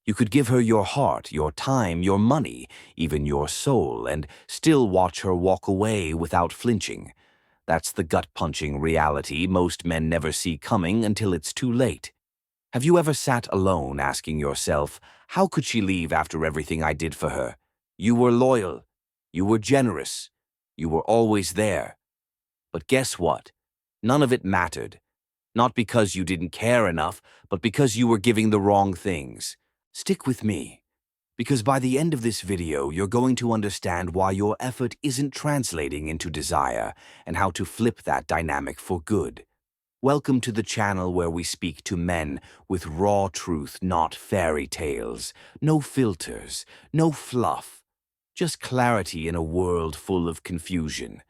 You could give her your heart, your time, your money, even your soul, and still watch her walk away without flinching. That's the gut-punching reality most men never see coming until it's too late. Have you ever sat alone asking yourself, how could she leave after everything I did for her? You were loyal. You were generous. You were always there. But guess what? None of it mattered. Not because you didn't care enough, but because you were giving the wrong things. Stick with me, because by the end of this video, you're going to understand why your effort isn't translating into desire and how to flip that dynamic for good. Welcome to the channel where we speak to men with raw truth, not fairy tales. No filters, no fluff, just clarity in a world full of confusion.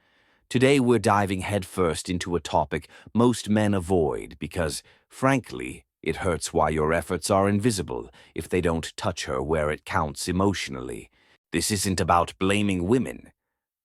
Today we're diving headfirst into a topic most men avoid because, frankly, it hurts why your efforts are invisible if they don't touch her where it counts emotionally. This isn't about blaming women.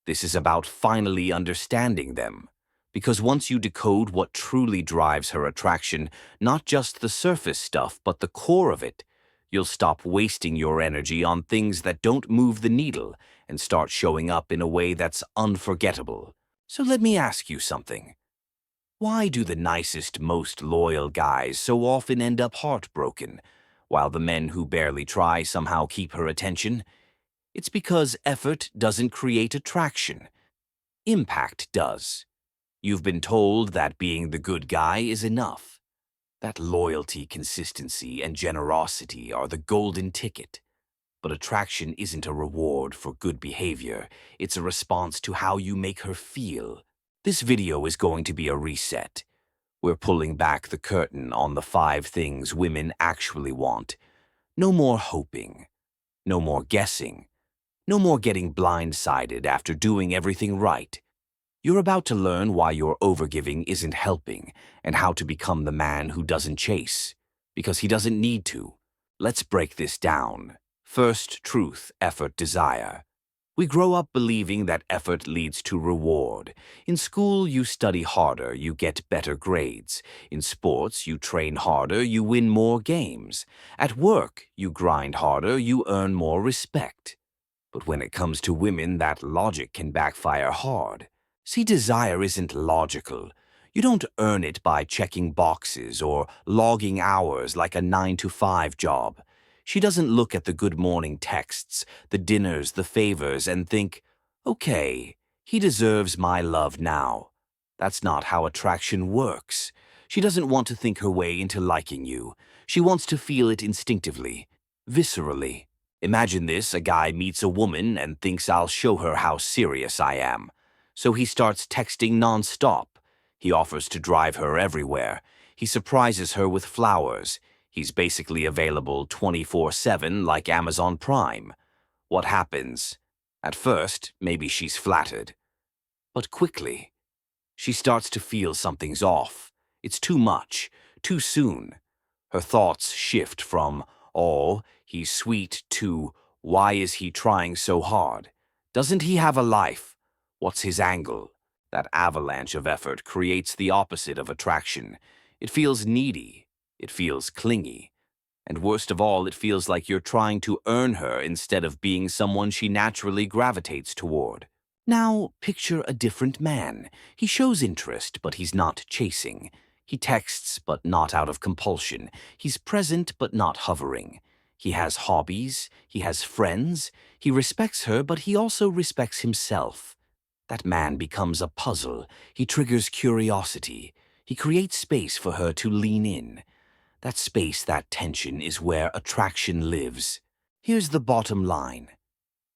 This is about finally understanding them. Because once you decode what truly drives her attraction, not just the surface stuff, but the core of it, you'll stop wasting your energy on things that don't move the needle and start showing up in a way that's unforgettable. So let me ask you something. Why do the nicest, most loyal guys so often end up heartbroken, while the men who barely try somehow keep her attention? It's because effort doesn't create attraction. Impact does. You've been told that being the good guy is enough. That loyalty, consistency, and generosity are the golden ticket. But attraction isn't a reward for good behavior. It's a response to how you make her feel. This video is going to be a reset. We're pulling back the curtain on the 5 things women actually want. No more hoping. No more guessing. No more getting blindsided after doing everything right. You're about to learn why your overgiving isn't helping and how to become the man who doesn't chase, because he doesn't need to. Let's break this down. First truth, effort, desire. We grow up believing that effort leads to reward. In school, you study harder, you get better grades. In sports, you train harder, you win more games. At work, you grind harder, you earn more respect. But when it comes to women, that logic can backfire hard. See, desire isn't logical. You don't earn it by checking boxes or logging hours like a 9-to-5 job. She doesn't look at the good morning texts, the dinners, the favors, and think, okay, he deserves my love now. That's not how attraction works. She doesn't want to think her way into liking you. She wants to feel it instinctively, viscerally. Imagine this, a guy meets a woman and thinks I'll show her how serious I am. So he starts texting nonstop. He offers to drive her everywhere. He surprises her with flowers. He's basically available 24/7 like Amazon Prime. What happens? At first, maybe she's flattered. But quickly, she starts to feel something's off. It's too much, too soon. Her thoughts shift from, oh, he's sweet, to, why is he trying so hard? Doesn't he have a life? What's his angle? That avalanche of effort creates the opposite of attraction. It feels needy. It feels clingy. And worst of all, it feels like you're trying to earn her instead of being someone she naturally gravitates toward. Now, picture a different man. He shows interest, but he's not chasing. He texts, but not out of compulsion. He's present, but not hovering. He has hobbies. He has friends. He respects her, but he also respects himself. That man becomes a puzzle. He triggers curiosity. He creates space for her to lean in. That space, that tension, is where attraction lives. Here's the bottom line.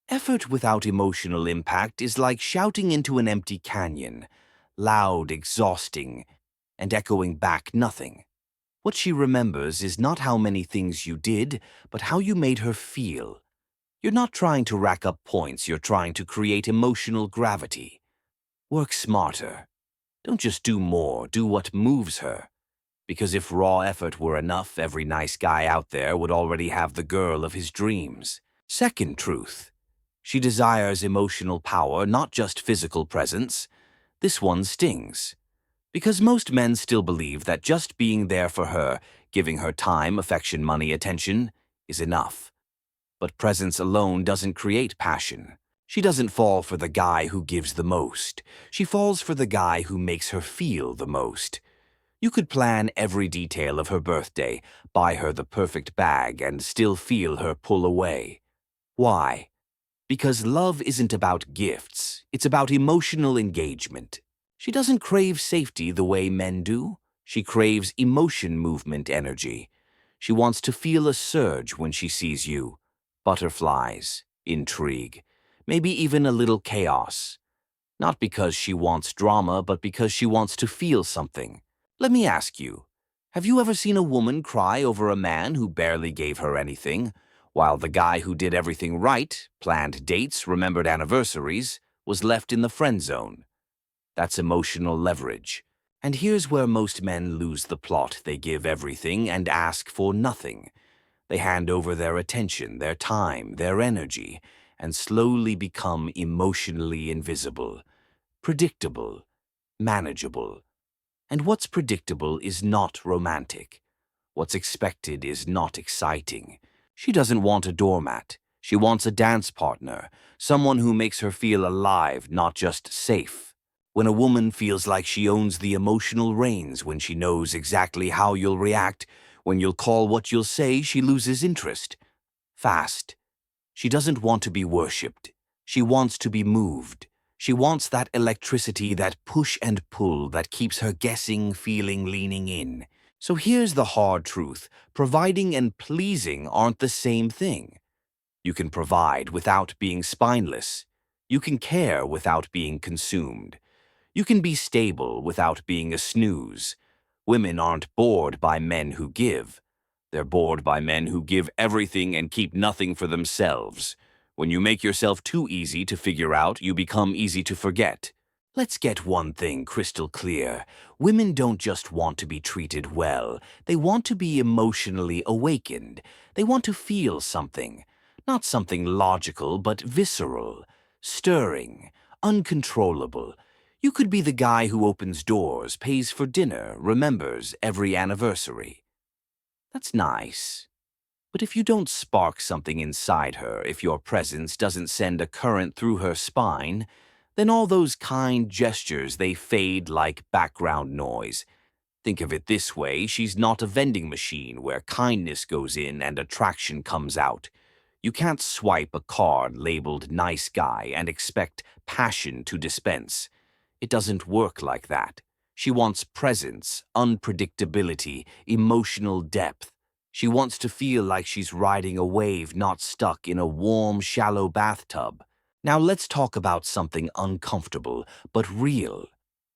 Effort without emotional impact is like shouting into an empty canyon, loud, exhausting, and echoing back nothing. What she remembers is not how many things you did, but how you made her feel. You're not trying to rack up points, you're trying to create emotional gravity. Work smarter. Don't just do more, do what moves her. Because if raw effort were enough, every nice guy out there would already have the girl of his dreams. Second truth. She desires emotional power, not just physical presence. This one stings. Because most men still believe that just being there for her, giving her time, affection, money, attention, is enough. But presence alone doesn't create passion. She doesn't fall for the guy who gives the most. She falls for the guy who makes her feel the most. You could plan every detail of her birthday, buy her the perfect bag, and still feel her pull away. Why? Because love isn't about gifts, it's about emotional engagement. She doesn't crave safety the way men do. She craves emotion movement energy. She wants to feel a surge when she sees you. Butterflies, intrigue, maybe even a little chaos. Not because she wants drama, but because she wants to feel something. Let me ask you, have you ever seen a woman cry over a man who barely gave her anything, while the guy who did everything right, planned dates, remembered anniversaries, was left in the friend zone? That's emotional leverage. And here's where most men lose the plot. They give everything and ask for nothing. They hand over their attention, their time, their energy, and slowly become emotionally invisible, predictable, manageable. And what's predictable is not romantic. What's expected is not exciting. She doesn't want a doormat. She wants a dance partner, someone who makes her feel alive, not just safe. When a woman feels like she owns the emotional reins, when she knows exactly how you'll react, when you'll call what you'll say, she loses interest. Fast. She doesn't want to be worshipped. She wants to be moved. She wants that electricity, that push and pull that keeps her guessing, feeling, leaning in. So here's the hard truth. Providing and pleasing aren't the same thing. You can provide without being spineless. You can care without being consumed. You can be stable without being a snooze. Women aren't bored by men who give. They're bored by men who give everything and keep nothing for themselves. When you make yourself too easy to figure out, you become easy to forget. Let's get one thing crystal clear. Women don't just want to be treated well. They want to be emotionally awakened. They want to feel something. Not something logical, but visceral, stirring, uncontrollable. You could be the guy who opens doors, pays for dinner, remembers every anniversary. That's nice. But if you don't spark something inside her, if your presence doesn't send a current through her spine, then all those kind gestures, they fade like background noise. Think of it this way, she's not a vending machine where kindness goes in and attraction comes out. You can't swipe a card labeled nice guy and expect passion to dispense. It doesn't work like that. She wants presence, unpredictability, emotional depth. She wants to feel like she's riding a wave, not stuck in a warm, shallow bathtub. Now let's talk about something uncomfortable, but real.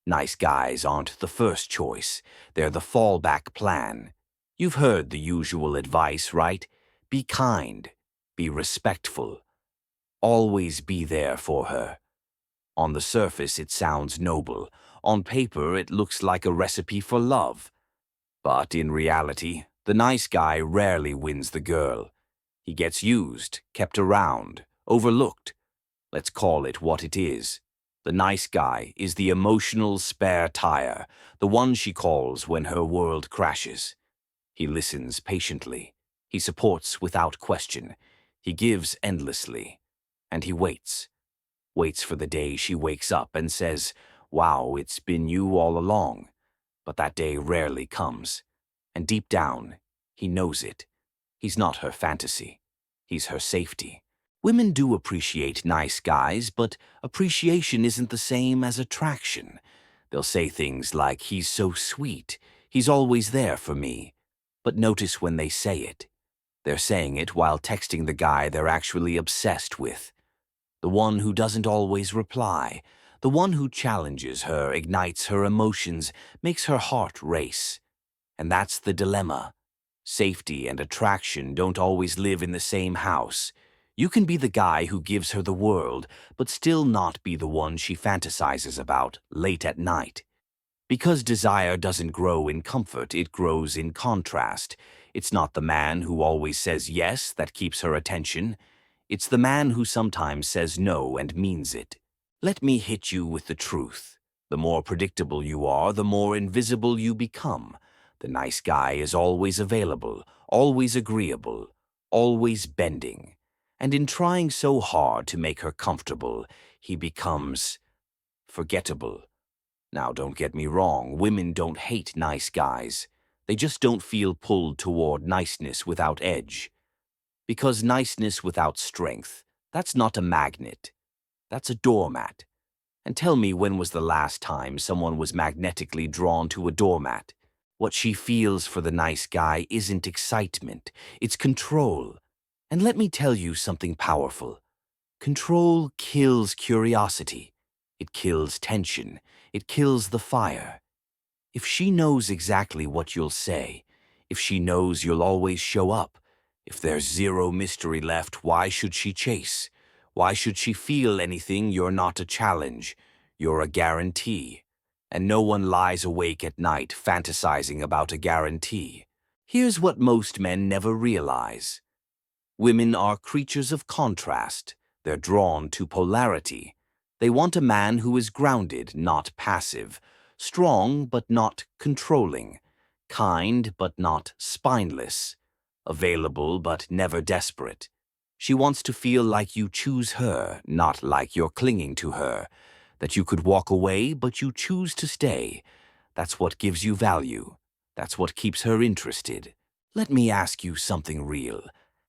Nice guys aren't the first choice. They're the fallback plan. You've heard the usual advice, right? Be kind. Be respectful. Always be there for her. On the surface, it sounds noble. On paper, it looks like a recipe for love. But in reality, the nice guy rarely wins the girl. He gets used, kept around, overlooked. Let's call it what it is. The nice guy is the emotional spare tire, the one she calls when her world crashes. He listens patiently. He supports without question. He gives endlessly. And he waits. Waits for the day she wakes up and says, "Wow, it's been you all along." But that day rarely comes. And deep down, he knows it. He's not her fantasy. He's her safety. Women do appreciate nice guys, but appreciation isn't the same as attraction. They'll say things like, "He's so sweet. He's always there for me." But notice when they say it. They're saying it while texting the guy they're actually obsessed with. The one who doesn't always reply. The one who challenges her, ignites her emotions, makes her heart race. And that's the dilemma. Safety and attraction don't always live in the same house. You can be the guy who gives her the world, but still not be the one she fantasizes about late at night. Because desire doesn't grow in comfort, it grows in contrast. It's not the man who always says yes that keeps her attention. It's the man who sometimes says no and means it. Let me hit you with the truth. The more predictable you are, the more invisible you become. The nice guy is always available, always agreeable, always bending. And in trying so hard to make her comfortable, he becomes forgettable. Now, don't get me wrong, women don't hate nice guys. They just don't feel pulled toward niceness without edge. Because niceness without strength, that's not a magnet. That's a doormat. And tell me, when was the last time someone was magnetically drawn to a doormat? What she feels for the nice guy isn't excitement, it's control. And let me tell you something powerful. Control kills curiosity. It kills tension. It kills the fire. If she knows exactly what you'll say, if she knows you'll always show up, if there's zero mystery left, why should she chase? Why should she feel anything? You're not a challenge. You're a guarantee. And no one lies awake at night fantasizing about a guarantee. Here's what most men never realize. Women are creatures of contrast. They're drawn to polarity. They want a man who is grounded, not passive, strong but not controlling, kind but not spineless, available but never desperate. She wants to feel like you choose her, not like you're clinging to her, that you could walk away but you choose to stay. That's what gives you value. That's what keeps her interested. Let me ask you something real.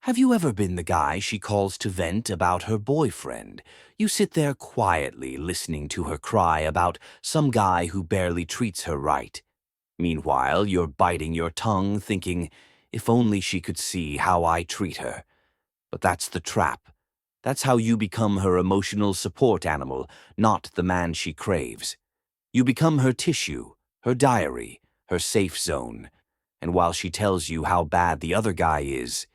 Have you ever been the guy she calls to vent about her boyfriend? You sit there quietly listening to her cry about some guy who barely treats her right. Meanwhile, you're biting your tongue thinking, if only she could see how I treat her. But that's the trap. That's how you become her emotional support animal, not the man she craves. You become her tissue, her diary, her safe zone. And while she tells you how bad the other guy is,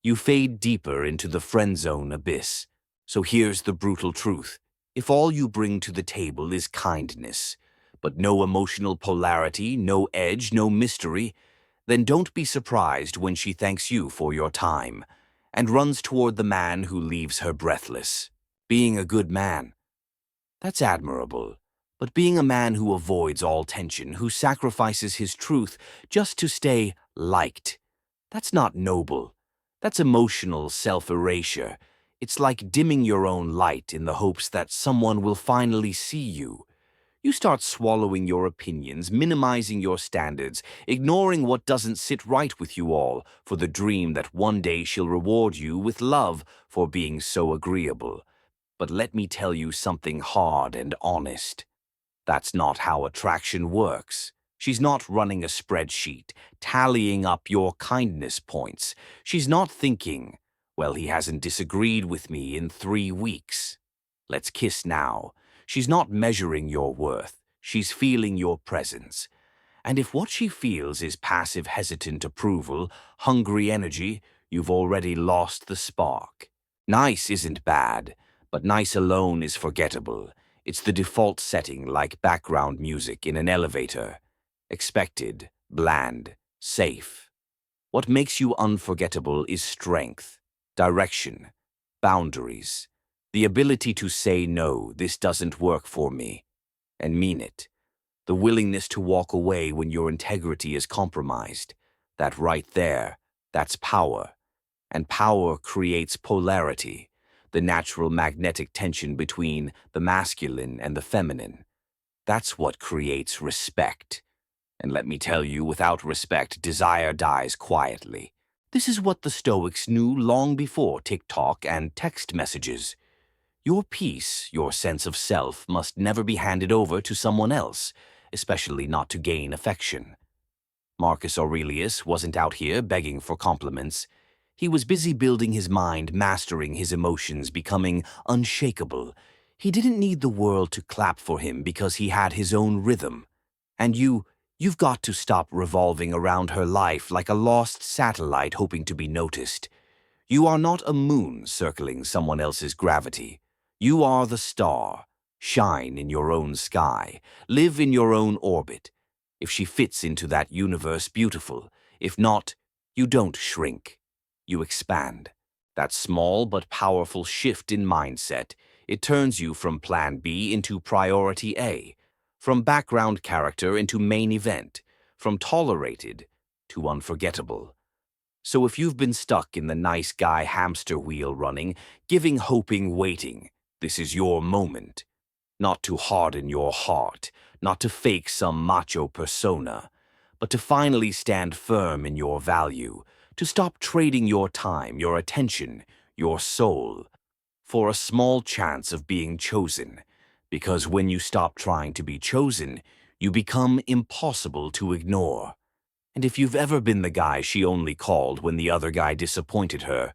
you fade deeper into the friend zone abyss. So here's the brutal truth. If all you bring to the table is kindness, but no emotional polarity, no edge, no mystery, then don't be surprised when she thanks you for your time and runs toward the man who leaves her breathless. Being a good man, that's admirable. But being a man who avoids all tension, who sacrifices his truth just to stay liked, that's not noble. That's emotional self-erasure. It's like dimming your own light in the hopes that someone will finally see you. You start swallowing your opinions, minimizing your standards, ignoring what doesn't sit right with you all, for the dream that one day she'll reward you with love for being so agreeable. But let me tell you something hard and honest. That's not how attraction works. She's not running a spreadsheet, tallying up your kindness points. She's not thinking, well, he hasn't disagreed with me in 3 weeks. Let's kiss now. She's not measuring your worth. She's feeling your presence. And if what she feels is passive, hesitant approval, hungry energy, you've already lost the spark. Nice isn't bad, but nice alone is forgettable. It's the default setting, like background music in an elevator. Expected, bland, safe. What makes you unforgettable is strength, direction, boundaries, the ability to say no, this doesn't work for me, and mean it. The willingness to walk away when your integrity is compromised. That right there, that's power. And power creates polarity, the natural magnetic tension between the masculine and the feminine. That's what creates respect. And let me tell you, without respect, desire dies quietly. This is what the Stoics knew long before TikTok and text messages. Your peace, your sense of self, must never be handed over to someone else, especially not to gain affection. Marcus Aurelius wasn't out here begging for compliments. He was busy building his mind, mastering his emotions, becoming unshakable. He didn't need the world to clap for him because he had his own rhythm. And you've got to stop revolving around her life like a lost satellite hoping to be noticed. You are not a moon circling someone else's gravity. You are the star. Shine in your own sky. Live in your own orbit. If she fits into that universe, beautiful. If not, you don't shrink. You expand. That small but powerful shift in mindset, it turns you from Plan B into Priority A, from background character into main event, from tolerated to unforgettable. So if you've been stuck in the nice guy hamster wheel running, giving, hoping, waiting, this is your moment. Not to harden your heart, not to fake some macho persona, but to finally stand firm in your value, to stop trading your time, your attention, your soul, for a small chance of being chosen. Because when you stop trying to be chosen, you become impossible to ignore. And if you've ever been the guy she only called when the other guy disappointed her,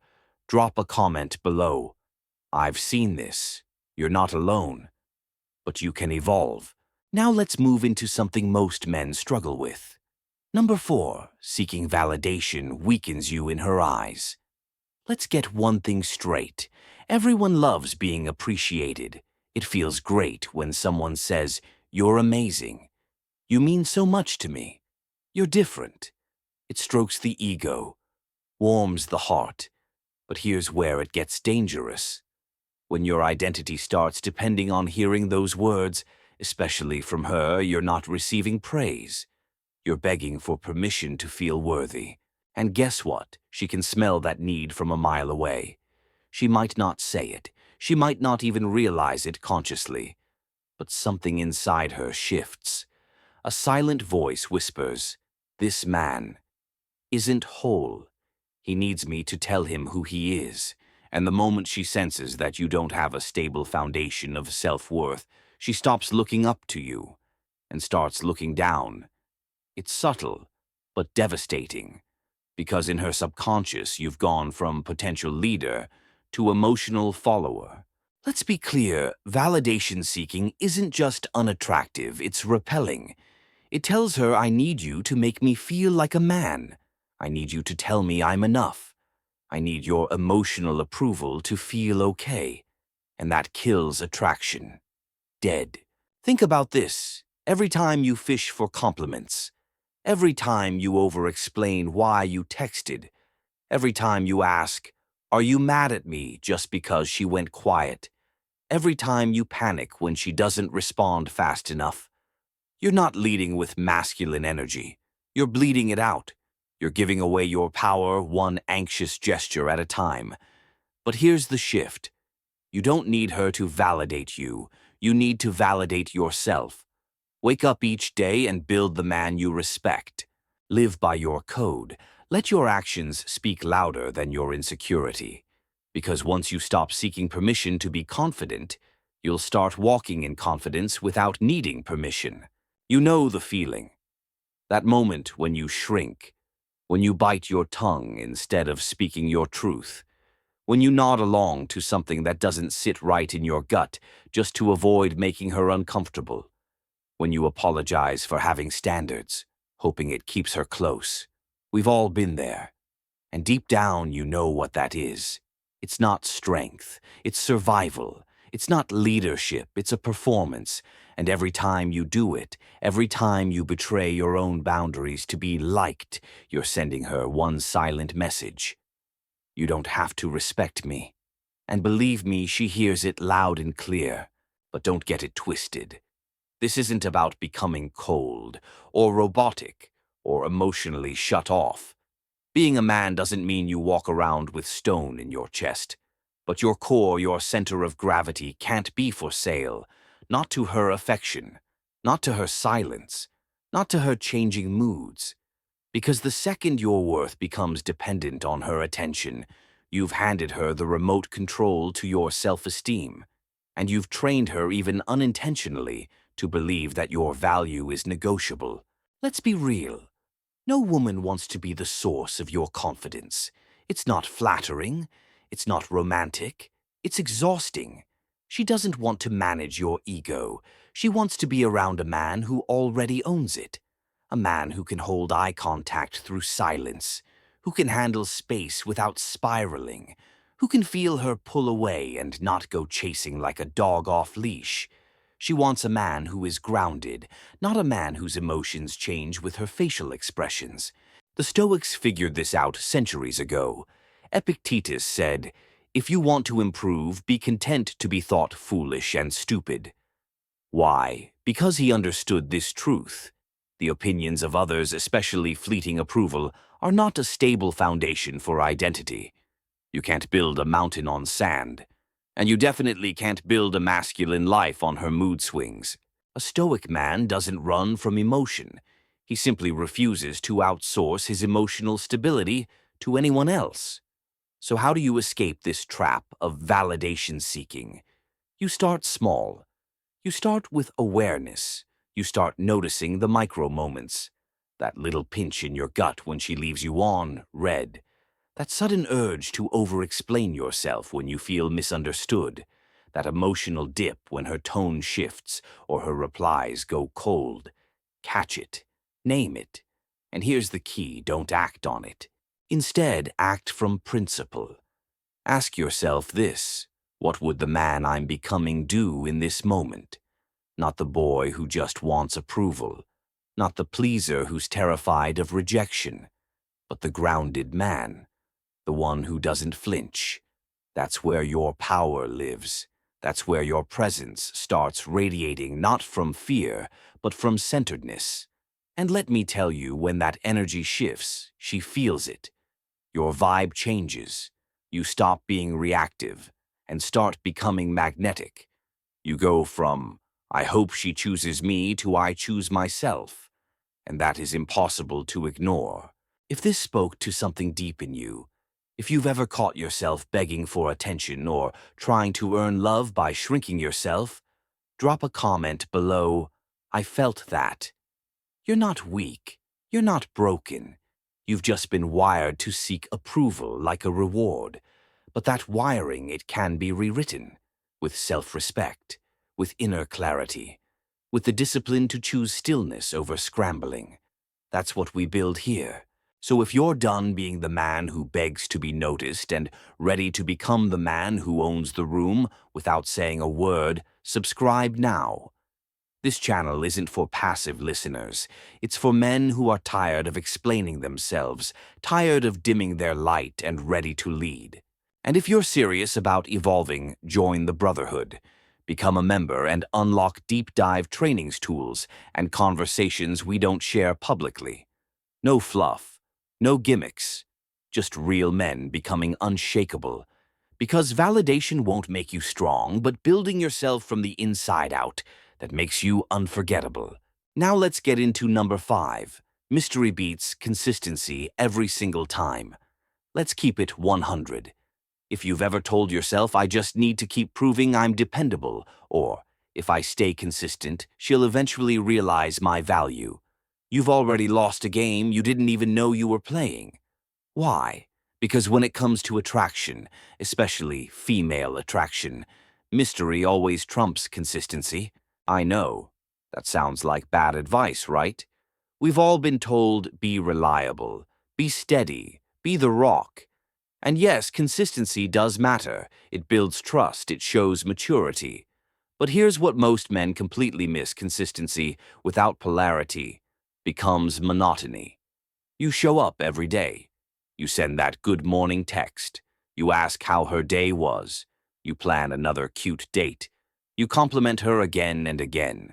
drop a comment below. I've seen this. You're not alone. But you can evolve. Now let's move into something most men struggle with. Number 4, seeking validation weakens you in her eyes. Let's get one thing straight. Everyone loves being appreciated. It feels great when someone says, "You're amazing. You mean so much to me. You're different." It strokes the ego, warms the heart. But here's where it gets dangerous. When your identity starts depending on hearing those words, especially from her, you're not receiving praise. You're begging for permission to feel worthy. And guess what? She can smell that need from a mile away. She might not say it. She might not even realize it consciously. But something inside her shifts. A silent voice whispers, "This man isn't whole. He needs me to tell him who he is." And the moment she senses that you don't have a stable foundation of self-worth, she stops looking up to you and starts looking down. It's subtle, but devastating, because in her subconscious you've gone from potential leader to emotional follower. Let's be clear, validation seeking isn't just unattractive, it's repelling. It tells her, I need you to make me feel like a man. I need you to tell me I'm enough. I need your emotional approval to feel okay. And that kills attraction. Dead. Think about this. Every time you fish for compliments, every time you over-explain why you texted, every time you ask, "Are you mad at me just because she went quiet?" Every time you panic when she doesn't respond fast enough, you're not leading with masculine energy. You're bleeding it out. You're giving away your power one anxious gesture at a time. But here's the shift. You don't need her to validate you. You need to validate yourself. Wake up each day and build the man you respect. Live by your code. Let your actions speak louder than your insecurity. Because once you stop seeking permission to be confident, you'll start walking in confidence without needing permission. You know the feeling. That moment when you shrink, when you bite your tongue instead of speaking your truth, when you nod along to something that doesn't sit right in your gut just to avoid making her uncomfortable, when you apologize for having standards, hoping it keeps her close. We've all been there. And deep down, you know what that is. It's not strength, it's survival. It's not leadership, it's a performance. And every time you do it, every time you betray your own boundaries to be liked, you're sending her one silent message. You don't have to respect me. And believe me, she hears it loud and clear. But don't get it twisted. This isn't about becoming cold, or robotic, or emotionally shut off. Being a man doesn't mean you walk around with stone in your chest. But your core, your center of gravity, can't be for sale. Not to her affection, not to her silence, not to her changing moods. Because the second your worth becomes dependent on her attention, you've handed her the remote control to your self-esteem. And you've trained her, even unintentionally, to believe that your value is negotiable. Let's be real. No woman wants to be the source of your confidence. It's not flattering. It's not romantic. It's exhausting. She doesn't want to manage your ego. She wants to be around a man who already owns it. A man who can hold eye contact through silence, who can handle space without spiraling, who can feel her pull away and not go chasing like a dog off leash. She wants a man who is grounded, not a man whose emotions change with her facial expressions. The Stoics figured this out centuries ago. Epictetus said, "If you want to improve, be content to be thought foolish and stupid." Why? Because he understood this truth. The opinions of others, especially fleeting approval, are not a stable foundation for identity. You can't build a mountain on sand, and you definitely can't build a masculine life on her mood swings. A stoic man doesn't run from emotion. He simply refuses to outsource his emotional stability to anyone else. So how do you escape this trap of validation seeking? You start small. You start with awareness. You start noticing the micro moments. That little pinch in your gut when she leaves you on red. That sudden urge to over-explain yourself when you feel misunderstood. That emotional dip when her tone shifts or her replies go cold. Catch it. Name it. And here's the key, don't act on it. Instead, act from principle. Ask yourself this: what would the man I'm becoming do in this moment? Not the boy who just wants approval. Not the pleaser who's terrified of rejection. But the grounded man. The one who doesn't flinch. That's where your power lives. That's where your presence starts radiating not from fear, but from centeredness. And let me tell you, when that energy shifts, she feels it. Your vibe changes. You stop being reactive and start becoming magnetic. You go from, I hope she chooses me, to I choose myself. And that is impossible to ignore. If this spoke to something deep in you, if you've ever caught yourself begging for attention or trying to earn love by shrinking yourself, drop a comment below, I felt that. You're not weak. You're not broken. You've just been wired to seek approval like a reward. But that wiring, it can be rewritten with self-respect, with inner clarity, with the discipline to choose stillness over scrambling. That's what we build here. So if you're done being the man who begs to be noticed and ready to become the man who owns the room without saying a word, subscribe now. This channel isn't for passive listeners. It's for men who are tired of explaining themselves, tired of dimming their light and ready to lead. And if you're serious about evolving, join the Brotherhood. Become a member and unlock deep dive trainings tools and conversations we don't share publicly. No fluff, no gimmicks, just real men becoming unshakable. Because validation won't make you strong, but building yourself from the inside out that makes you unforgettable. Now let's get into number 5. Mystery beats consistency every single time. Let's keep it 100. If you've ever told yourself, I just need to keep proving I'm dependable, or if I stay consistent, she'll eventually realize my value, you've already lost a game you didn't even know you were playing. Why? Because when it comes to attraction, especially female attraction, mystery always trumps consistency. I know. That sounds like bad advice, right? We've all been told, be reliable, be steady, be the rock. And yes, consistency does matter. It builds trust, it shows maturity. But here's what most men completely miss: consistency without polarity becomes monotony. You show up every day. You send that good morning text. You ask how her day was. You plan another cute date. You compliment her again and again.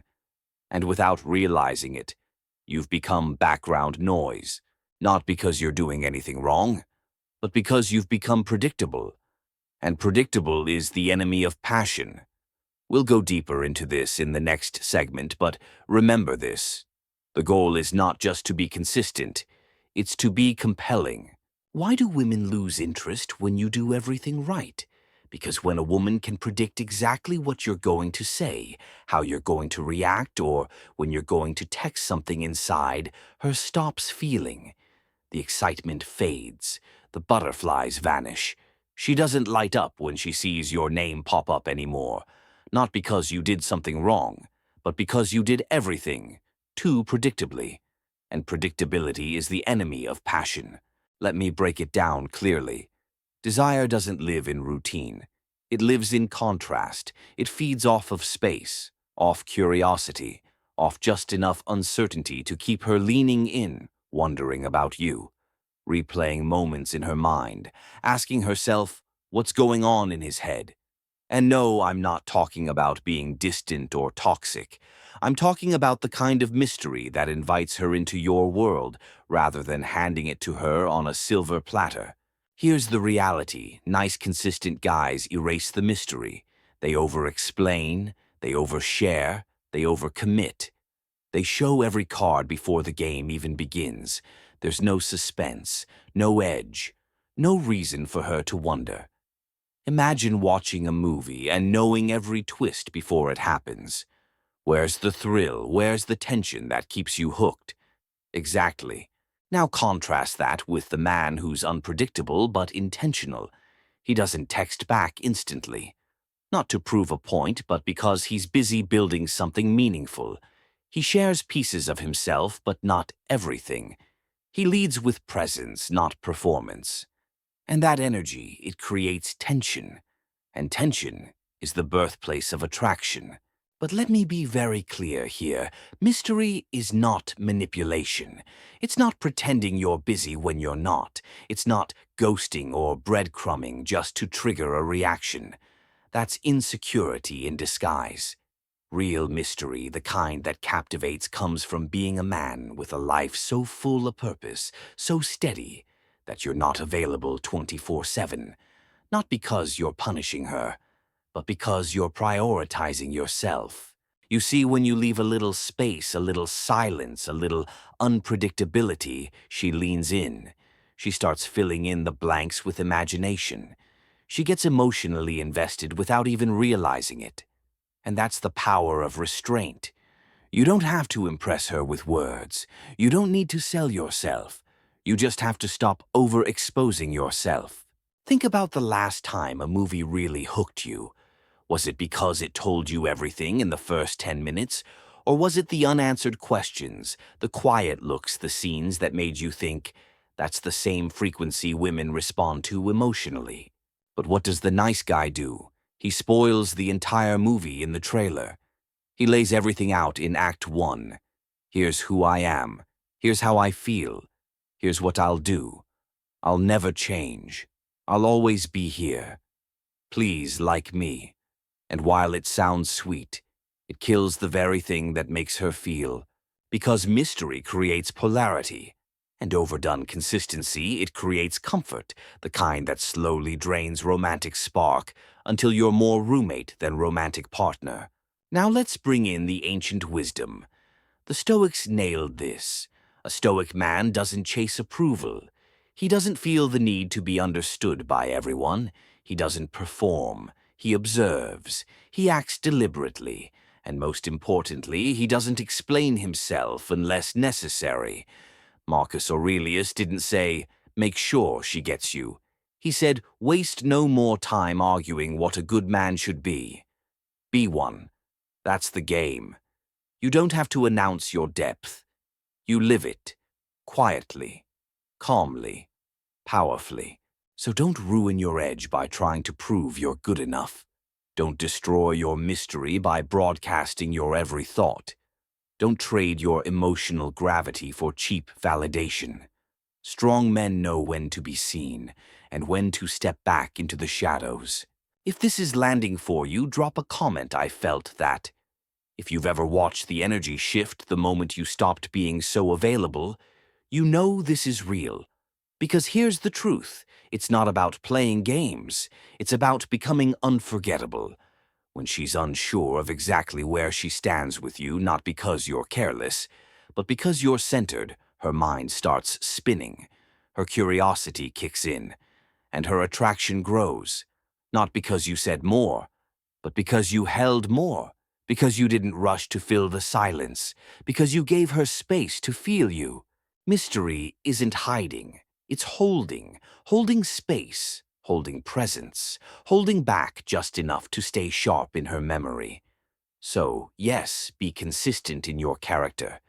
And without realizing it, you've become background noise. Not because you're doing anything wrong, but because you've become predictable. And predictable is the enemy of passion. We'll go deeper into this in the next segment, but remember this. The goal is not just to be consistent, it's to be compelling. Why do women lose interest when you do everything right? Because when a woman can predict exactly what you're going to say, how you're going to react, or when you're going to text something inside, her stops feeling. The excitement fades. The butterflies vanish. She doesn't light up when she sees your name pop up anymore. Not because you did something wrong, but because you did everything too predictably. And predictability is the enemy of passion. Let me break it down clearly. Desire doesn't live in routine. It lives in contrast. It feeds off of space, off curiosity, off just enough uncertainty to keep her leaning in, wondering about you, replaying moments in her mind, asking herself, what's going on in his head? And no, I'm not talking about being distant or toxic. I'm talking about the kind of mystery that invites her into your world rather than handing it to her on a silver platter. Here's the reality. Nice, consistent guys erase the mystery. They over-explain, they overshare, they overcommit. They show every card before the game even begins. There's no suspense, no edge, no reason for her to wonder. Imagine watching a movie and knowing every twist before it happens. Where's the thrill? Where's the tension that keeps you hooked? Exactly. Now contrast that with the man who's unpredictable but intentional. He doesn't text back instantly. Not to prove a point, but because he's busy building something meaningful. He shares pieces of himself, but not everything. He leads with presence, not performance. And that energy, it creates tension. And tension is the birthplace of attraction. But let me be very clear here. Mystery is not manipulation. It's not pretending you're busy when you're not. It's not ghosting or breadcrumbing just to trigger a reaction. That's insecurity in disguise. Real mystery, the kind that captivates, comes from being a man with a life so full of purpose, so steady, that you're not available 24/7. Not because you're punishing her, but because you're prioritizing yourself. You see, when you leave a little space, a little silence, a little unpredictability, she leans in. She starts filling in the blanks with imagination. She gets emotionally invested without even realizing it. And that's the power of restraint. You don't have to impress her with words. You don't need to sell yourself. You just have to stop overexposing yourself. Think about the last time a movie really hooked you. Was it because it told you everything in the first 10 minutes? Or was it the unanswered questions, the quiet looks, the scenes that made you think, that's the same frequency women respond to emotionally? But what does the nice guy do? He spoils the entire movie in the trailer. He lays everything out in Act 1. Here's who I am. Here's how I feel. Here's what I'll do. I'll never change. I'll always be here. Please like me. And while it sounds sweet, it kills the very thing that makes her feel. Because mystery creates polarity. And overdone consistency, it creates comfort, the kind that slowly drains romantic spark until you're more roommate than romantic partner. Now let's bring in the ancient wisdom. The Stoics nailed this. A Stoic man doesn't chase approval. He doesn't feel the need to be understood by everyone. He doesn't perform. He observes. He acts deliberately. And most importantly, he doesn't explain himself unless necessary. Marcus Aurelius didn't say, make sure she gets you. He said, waste no more time arguing what a good man should be. Be one. That's the game. You don't have to announce your depth. You live it. Quietly. Calmly. Powerfully. So don't ruin your edge by trying to prove you're good enough. Don't destroy your mystery by broadcasting your every thought. Don't trade your emotional gravity for cheap validation. Strong men know when to be seen and when to step back into the shadows. If this is landing for you, drop a comment. I felt that. If you've ever watched the energy shift the moment you stopped being so available, you know this is real. Because here's the truth. It's not about playing games. It's about becoming unforgettable. When she's unsure of exactly where she stands with you, not because you're careless, but because you're centered, her mind starts spinning. Her curiosity kicks in, and her attraction grows. Not because you said more, but because you held more. Because you didn't rush to fill the silence. Because you gave her space to feel you. Mystery isn't hiding. It's holding. Holding space. Holding presence. Holding back just enough to stay sharp in her memory. So, yes, be consistent in your character.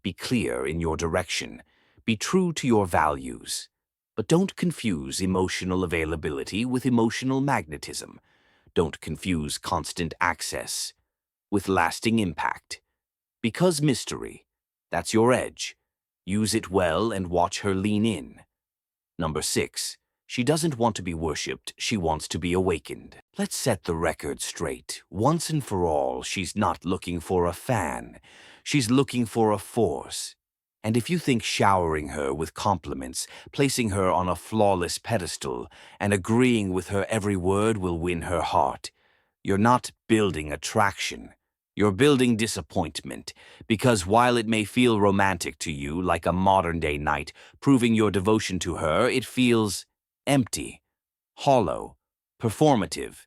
Be clear in your direction. Be true to your values. But don't confuse emotional availability with emotional magnetism. Don't confuse constant access with lasting impact. Because mystery, that's your edge. Use it well and watch her lean in. Number 6. She doesn't want to be worshipped, she wants to be awakened. Let's set the record straight. Once and for all, she's not looking for a fan. She's looking for a force. And if you think showering her with compliments, placing her on a flawless pedestal, and agreeing with her every word will win her heart, you're not building attraction. You're building disappointment, because while it may feel romantic to you, like a modern-day knight, proving your devotion to her, it feels empty, hollow, performative,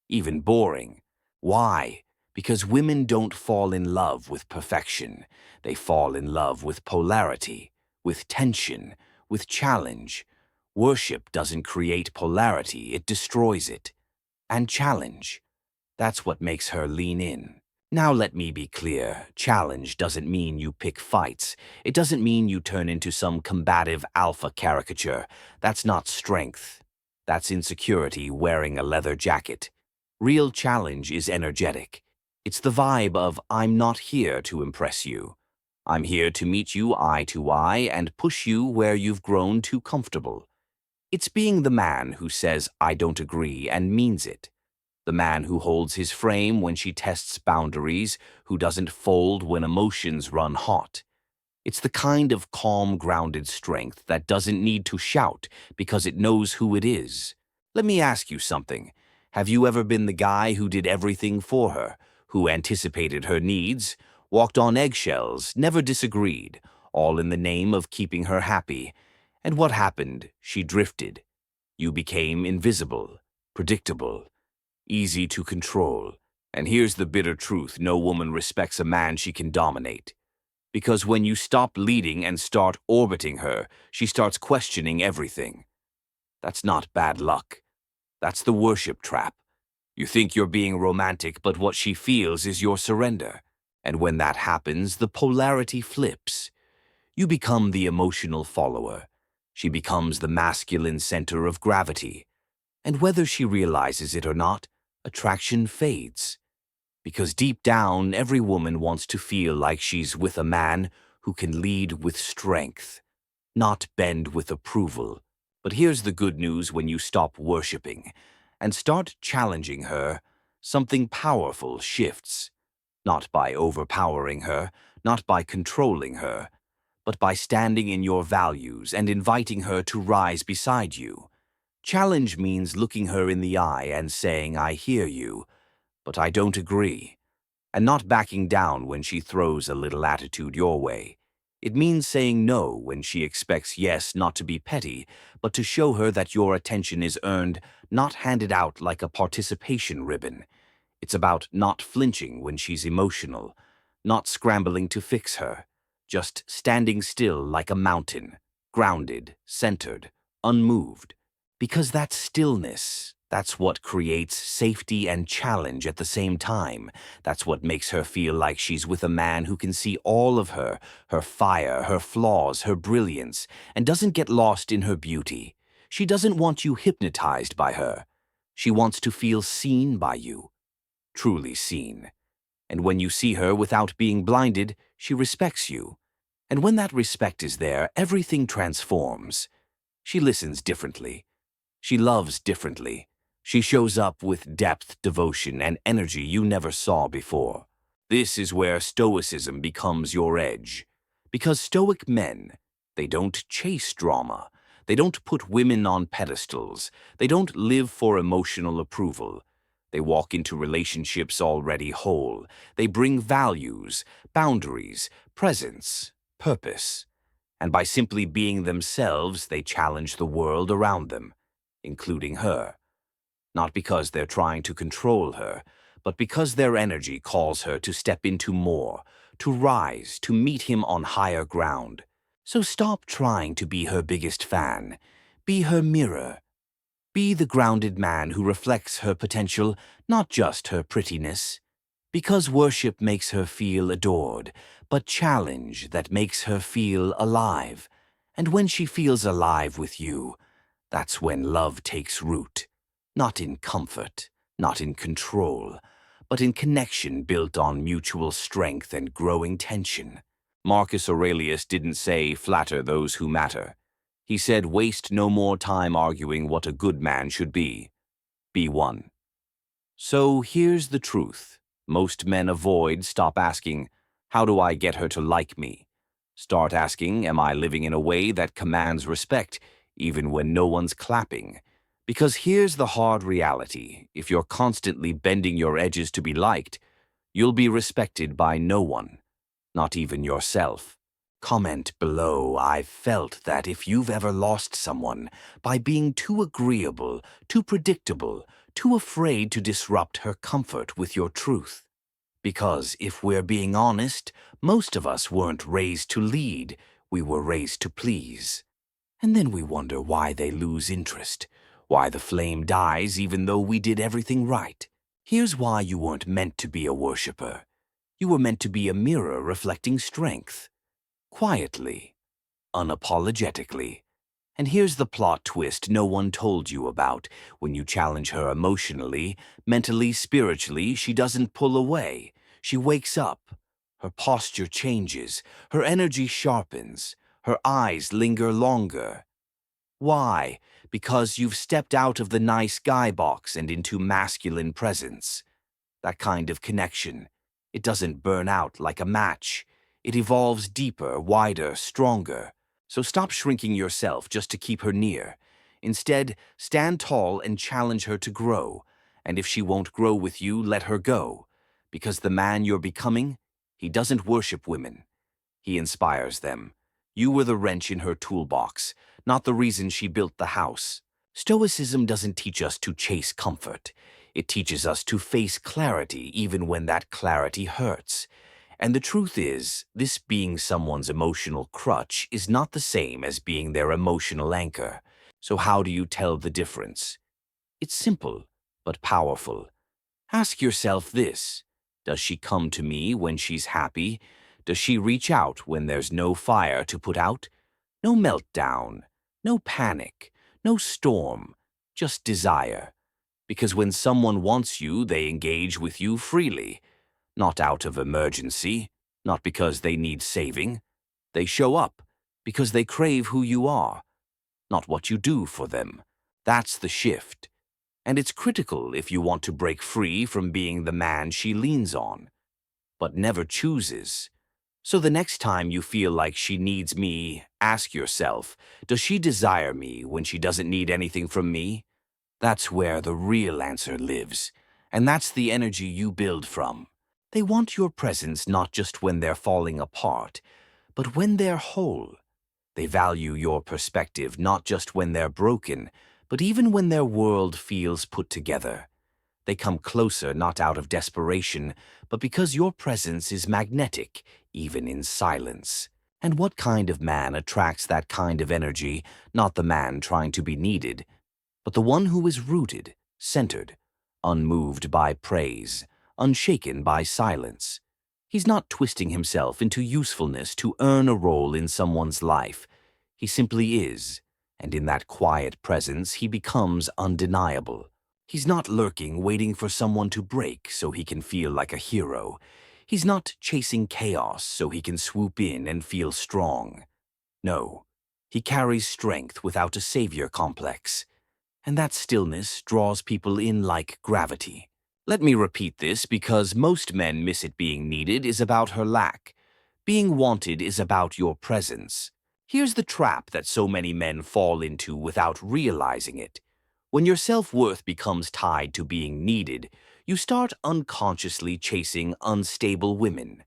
even boring. Why? Because women don't fall in love with perfection. They fall in love with polarity, with tension, with challenge. Worship doesn't create polarity, it destroys it. And challenge, that's what makes her lean in. Now let me be clear, challenge doesn't mean you pick fights. It doesn't mean you turn into some combative alpha caricature. That's not strength. That's insecurity wearing a leather jacket. Real challenge is energetic. It's the vibe of, I'm not here to impress you. I'm here to meet you eye to eye and push you where you've grown too comfortable. It's being the man who says, I don't agree, and means it. The man who holds his frame when she tests boundaries, who doesn't fold when emotions run hot. It's the kind of calm, grounded strength that doesn't need to shout because it knows who it is. Let me ask you something. Have you ever been the guy who did everything for her, who anticipated her needs, walked on eggshells, never disagreed, all in the name of keeping her happy? And what happened? She drifted. You became invisible, predictable, easy to control. And here's the bitter truth, no woman respects a man she can dominate. Because when you stop leading and start orbiting her, she starts questioning everything. That's not bad luck. That's the worship trap. You think you're being romantic, but what she feels is your surrender. And when that happens, the polarity flips. You become the emotional follower. She becomes the masculine center of gravity. And whether she realizes it or not, attraction fades. Because deep down, every woman wants to feel like she's with a man who can lead with strength, not bend with approval. But here's the good news: when you stop worshiping and start challenging her, something powerful shifts. Not by overpowering her, not by controlling her, but by standing in your values and inviting her to rise beside you. Challenge means looking her in the eye and saying, I hear you, but I don't agree, and not backing down when she throws a little attitude your way. It means saying no when she expects yes, not to be petty, but to show her that your attention is earned, not handed out like a participation ribbon. It's about not flinching when she's emotional, not scrambling to fix her, just standing still like a mountain, grounded, centered, unmoved. Because that stillness, that's what creates safety and challenge at the same time. That's what makes her feel like she's with a man who can see all of her fire, her flaws, her brilliance, and doesn't get lost in her beauty. She doesn't want you hypnotized by her. She wants to feel seen by you, truly seen. And when you see her without being blinded, she respects you. And when that respect is there, everything transforms. She listens differently. She loves differently. She shows up with depth, devotion, and energy you never saw before. This is where stoicism becomes your edge. Because stoic men, they don't chase drama. They don't put women on pedestals. They don't live for emotional approval. They walk into relationships already whole. They bring values, boundaries, presence, purpose. And by simply being themselves, they challenge the world around them, including her. Not because they're trying to control her, but because their energy calls her to step into more, to rise, to meet him on higher ground. So stop trying to be her biggest fan. Be her mirror. Be the grounded man who reflects her potential, not just her prettiness. Because worship makes her feel adored, but challenge that makes her feel alive. And when she feels alive with you, that's when love takes root. Not in comfort, not in control, but in connection built on mutual strength and growing tension. Marcus Aurelius didn't say, flatter those who matter. He said, "Waste no more time arguing what a good man should be. Be one." So here's the truth. Most men stop asking, "How do I get her to like me?" Start asking, "Am I living in a way that commands respect, even when no one's clapping?" Because here's the hard reality. If you're constantly bending your edges to be liked, you'll be respected by no one, not even yourself. Comment below. I've felt that if you've ever lost someone by being too agreeable, too predictable, too afraid to disrupt her comfort with your truth. Because if we're being honest, most of us weren't raised to lead, we were raised to please. And then we wonder why they lose interest, why the flame dies even though we did everything right. Here's why you weren't meant to be a worshiper. You were meant to be a mirror reflecting strength. Quietly, unapologetically. And here's the plot twist no one told you about. When you challenge her emotionally, mentally, spiritually, she doesn't pull away. She wakes up. Her posture changes. Her energy sharpens. Her eyes linger longer. Why? Because you've stepped out of the nice guy box and into masculine presence. That kind of connection. It doesn't burn out like a match. It evolves deeper, wider, stronger. So stop shrinking yourself just to keep her near. Instead, stand tall and challenge her to grow. And if she won't grow with you, let her go. Because the man you're becoming, he doesn't worship women. He inspires them. You were the wrench in her toolbox, not the reason she built the house. Stoicism doesn't teach us to chase comfort. It teaches us to face clarity even when that clarity hurts. And the truth is, this being someone's emotional crutch is not the same as being their emotional anchor. So how do you tell the difference? It's simple, but powerful. Ask yourself this: does she come to me when she's happy? Does she reach out when there's no fire to put out? No meltdown, no panic, no storm, just desire. Because when someone wants you, they engage with you freely. Not out of emergency, not because they need saving. They show up because they crave who you are, not what you do for them. That's the shift. And it's critical if you want to break free from being the man she leans on, but never chooses. So the next time you feel like she needs me, ask yourself, does she desire me when she doesn't need anything from me? That's where the real answer lives, and that's the energy you build from. They want your presence not just when they're falling apart, but when they're whole. They value your perspective not just when they're broken, but even when their world feels put together. They come closer not out of desperation, but because your presence is magnetic, even in silence. And what kind of man attracts that kind of energy? Not the man trying to be needed, but the one who is rooted, centered, unmoved by praise, unshaken by silence. He's not twisting himself into usefulness to earn a role in someone's life. He simply is, and in that quiet presence he becomes undeniable. He's not lurking, waiting for someone to break so he can feel like a hero. He's not chasing chaos so he can swoop in and feel strong. No, he carries strength without a savior complex. And that stillness draws people in like gravity. Let me repeat this because most men miss it. Being needed is about her lack. Being wanted is about your presence. Here's the trap that so many men fall into without realizing it. When your self-worth becomes tied to being needed, you start unconsciously chasing unstable women.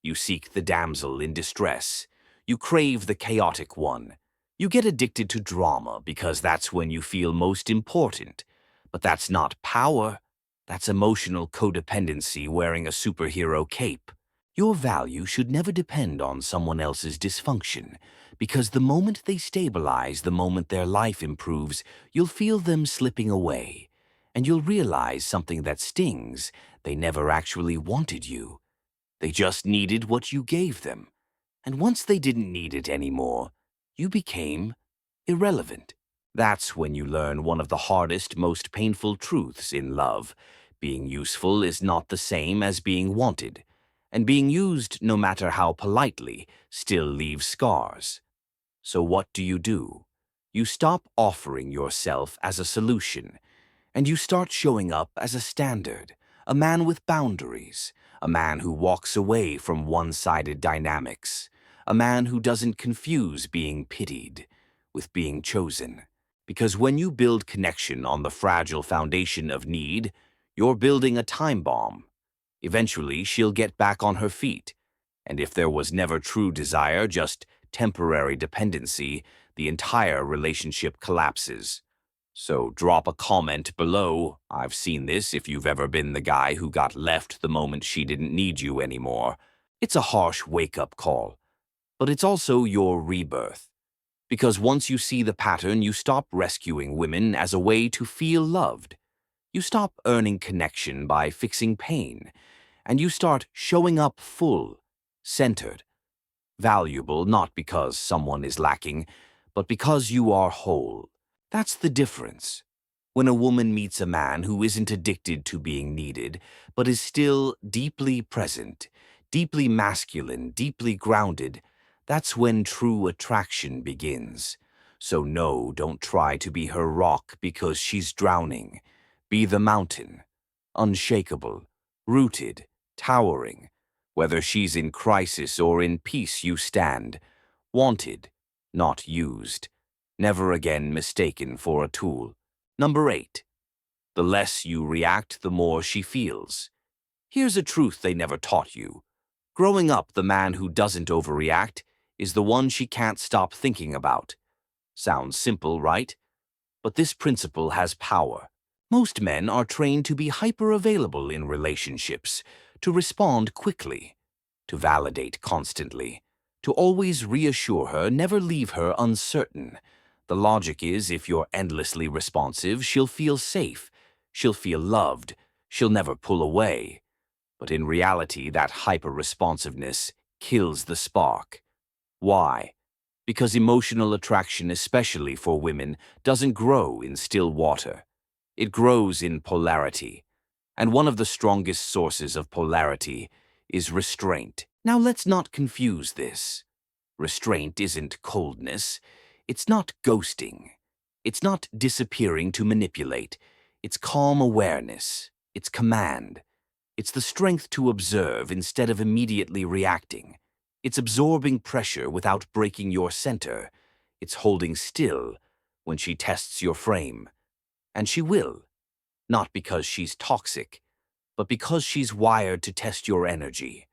You seek the damsel in distress. You crave the chaotic one. You get addicted to drama because that's when you feel most important. But that's not power. That's emotional codependency wearing a superhero cape. Your value should never depend on someone else's dysfunction, because the moment they stabilize, the moment their life improves, you'll feel them slipping away. And you'll realize something that stings: they never actually wanted you. They just needed what you gave them. And once they didn't need it anymore, you became irrelevant. That's when you learn one of the hardest, most painful truths in love. Being useful is not the same as being wanted. And being used, no matter how politely, still leaves scars. So what do? You stop offering yourself as a solution, and you start showing up as a standard, a man with boundaries, a man who walks away from one-sided dynamics, a man who doesn't confuse being pitied with being chosen. Because when you build connection on the fragile foundation of need, you're building a time bomb. Eventually, she'll get back on her feet, and if there was never true desire, just temporary dependency, the entire relationship collapses. So drop a comment below. I've seen this if you've ever been the guy who got left the moment she didn't need you anymore. It's a harsh wake-up call, but it's also your rebirth. Because once you see the pattern, you stop rescuing women as a way to feel loved. You stop earning connection by fixing pain, and you start showing up full, centered, valuable not because someone is lacking, but because you are whole. That's the difference. When a woman meets a man who isn't addicted to being needed, but is still deeply present, deeply masculine, deeply grounded, that's when true attraction begins. So no, don't try to be her rock because she's drowning. Be the mountain, unshakable, rooted, towering. Whether she's in crisis or in peace, you stand, wanted, not used, never again mistaken for a tool. Number 8. The less you react, the more she feels. Here's a truth they never taught you. Growing up, the man who doesn't overreact is the one she can't stop thinking about. Sounds simple, right? But this principle has power. Most men are trained to be hyper-available in relationships, to respond quickly, to validate constantly, to always reassure her, never leave her uncertain. The logic is if you're endlessly responsive, she'll feel safe, she'll feel loved, she'll never pull away. But in reality, that hyper-responsiveness kills the spark. Why? Because emotional attraction, especially for women, doesn't grow in still water. It grows in polarity. And one of the strongest sources of polarity is restraint. Now let's not confuse this. Restraint isn't coldness. It's not ghosting. It's not disappearing to manipulate. It's calm awareness. It's command. It's the strength to observe instead of immediately reacting. It's absorbing pressure without breaking your center. It's holding still when she tests your frame. And she will. Not because she's toxic, but because she's wired to test your energy.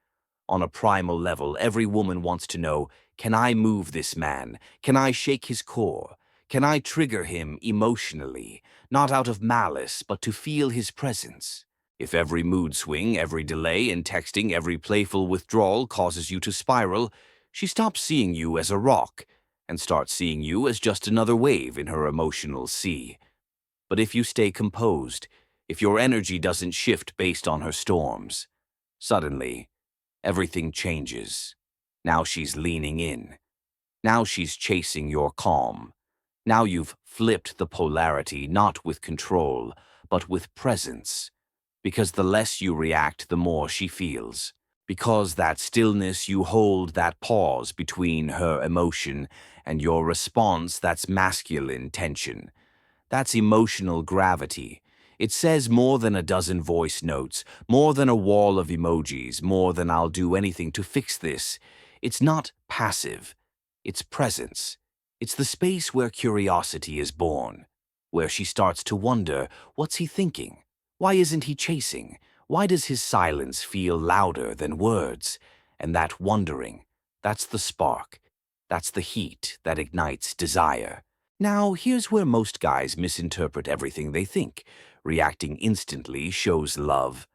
On a primal level, every woman wants to know, can I move this man? Can I shake his core? Can I trigger him emotionally, not out of malice, but to feel his presence? If every mood swing, every delay in texting, every playful withdrawal causes you to spiral, she stops seeing you as a rock and starts seeing you as just another wave in her emotional sea. But if you stay composed, if your energy doesn't shift based on her storms, suddenly, everything changes. Now she's leaning in. Now she's chasing your calm. Now you've flipped the polarity, not with control, but with presence. Because the less you react, the more she feels. Because that stillness you hold, that pause between her emotion and your response, that's masculine tension. That's emotional gravity. It says more than a dozen voice notes, more than a wall of emojis, more than I'll do anything to fix this. It's not passive. It's presence. It's the space where curiosity is born, where she starts to wonder, what's he thinking? Why isn't he chasing? Why does his silence feel louder than words? And that wondering, that's the spark. That's the heat that ignites desire. Now, here's where most guys misinterpret everything they think. Reacting instantly shows love.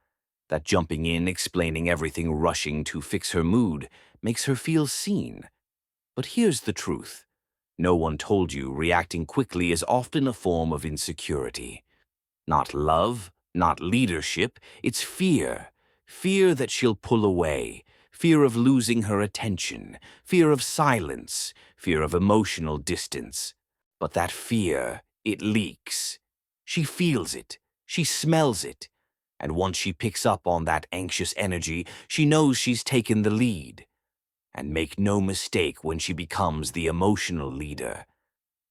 That jumping in, explaining everything, rushing to fix her mood, makes her feel seen. But here's the truth. No one told you reacting quickly is often a form of insecurity. Not love, not leadership, it's fear. Fear that she'll pull away. Fear of losing her attention. Fear of silence. Fear of emotional distance. But that fear, it leaks. She feels it. She smells it. And once she picks up on that anxious energy, she knows she's taken the lead. And make no mistake, when she becomes the emotional leader,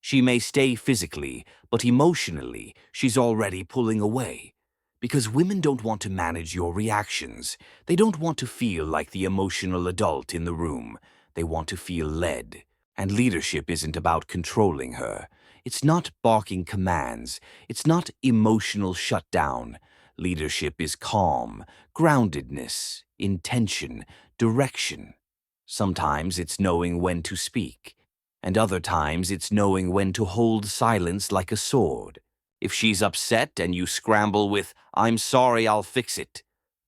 She may stay physically, but emotionally, she's already pulling away. Because women don't want to manage your reactions. They don't want to feel like the emotional adult in the room. They want to feel led. And leadership isn't about controlling her. It's not barking commands. It's not emotional shutdown. Leadership is calm, groundedness, intention, direction. Sometimes it's knowing when to speak, and other times it's knowing when to hold silence like a sword. If she's upset and you scramble with, "I'm sorry, I'll fix it,"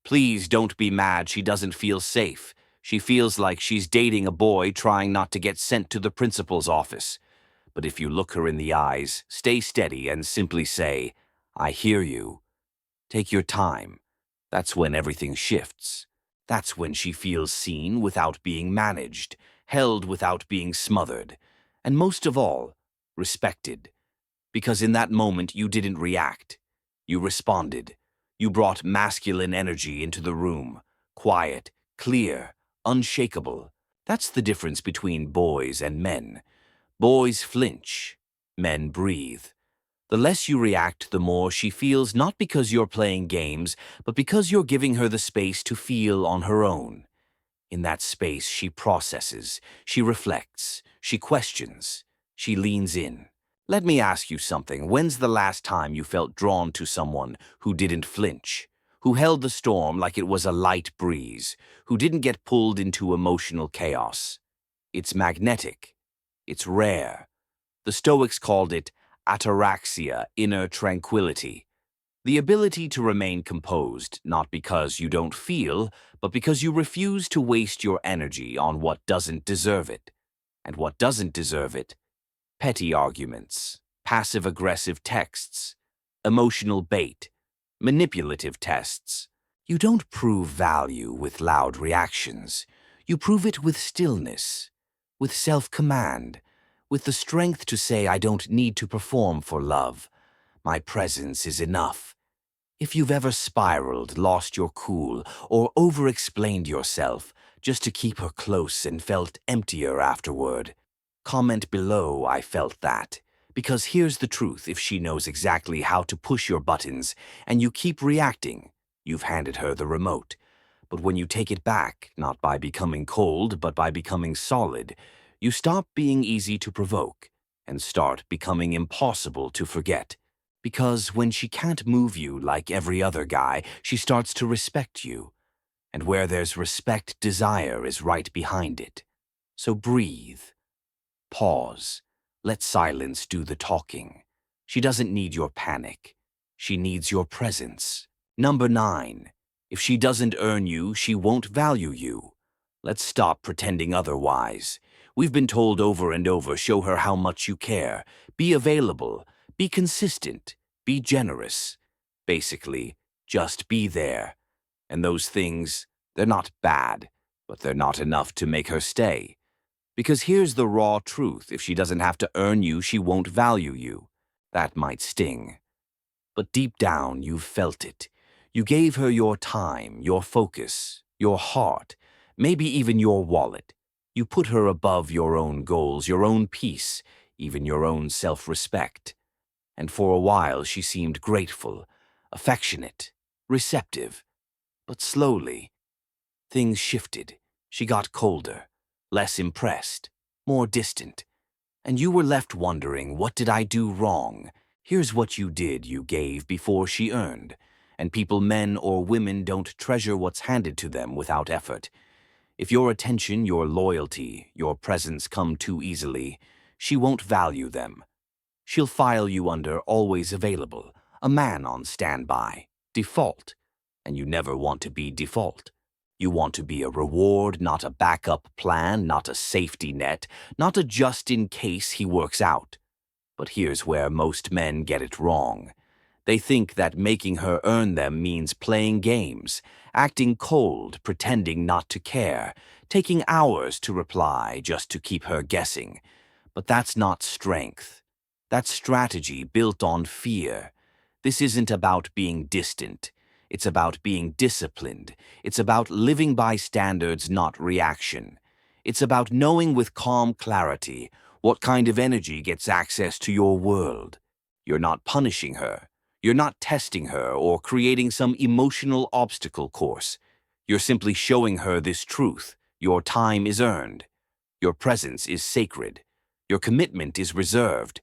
please don't be mad she doesn't feel safe. She feels like she's dating a boy trying not to get sent to the principal's office. But if you look her in the eyes, stay steady and simply say, "I hear you." Take your time. That's when everything shifts. That's when she feels seen without being managed, held without being smothered, and most of all, respected. Because in that moment you didn't react. You responded. You brought masculine energy into the room. Quiet, clear, unshakable. That's the difference between boys and men. Boys flinch. Men breathe. The less you react, the more she feels, not because you're playing games, but because you're giving her the space to feel on her own. In that space, she processes, she reflects, she questions, she leans in. Let me ask you something. When's the last time you felt drawn to someone who didn't flinch, who held the storm like it was a light breeze, who didn't get pulled into emotional chaos? It's magnetic. It's rare. The Stoics called it ataraxia, inner tranquility. The ability to remain composed, not because you don't feel, but because you refuse to waste your energy on what doesn't deserve it. And what doesn't deserve it? Petty arguments, passive-aggressive texts, emotional bait, manipulative tests. You don't prove value with loud reactions. You prove it with stillness, with self-command, with the strength to say, "I don't need to perform for love. My presence is enough." If you've ever spiraled, lost your cool, or over-explained yourself just to keep her close and felt emptier afterward, comment below, "I felt that." Because here's the truth: if she knows exactly how to push your buttons and you keep reacting, you've handed her the remote. But when you take it back, not by becoming cold, but by becoming solid, you stop being easy to provoke and start becoming impossible to forget. Because when she can't move you like every other guy, she starts to respect you. And where there's respect, desire is right behind it. So breathe. Pause. Let silence do the talking. She doesn't need your panic. She needs your presence. Number 9. If she doesn't earn you, she won't value you. Let's stop pretending otherwise. We've been told over and over, show her how much you care. Be available. Be consistent. Be generous. Basically, just be there. And those things, they're not bad, but they're not enough to make her stay. Because here's the raw truth: if she doesn't have to earn you, she won't value you. That might sting. But deep down, you've felt it. You gave her your time, your focus, your heart, maybe even your wallet. You put her above your own goals, your own peace, even your own self-respect. And for a while she seemed grateful, affectionate, receptive. But slowly, things shifted. She got colder, less impressed, more distant. And you were left wondering, what did I do wrong? Here's what you did: you gave before she earned. And people, men or women, don't treasure what's handed to them without effort. If your attention, your loyalty, your presence come too easily, she won't value them. She'll file you under always available, a man on standby, default. And you never want to be default. You want to be a reward, not a backup plan, not a safety net, not a just in case he works out. But here's where most men get it wrong. They think that making her earn them means playing games, acting cold, pretending not to care, taking hours to reply just to keep her guessing. But that's not strength. That's strategy built on fear. This isn't about being distant. It's about being disciplined. It's about living by standards, not reaction. It's about knowing with calm clarity What kind of energy gets access to your world? You're not punishing her. You're not testing her or creating some emotional obstacle course. You're simply showing her this truth. Your time is earned. Your presence is sacred. Your commitment is reserved.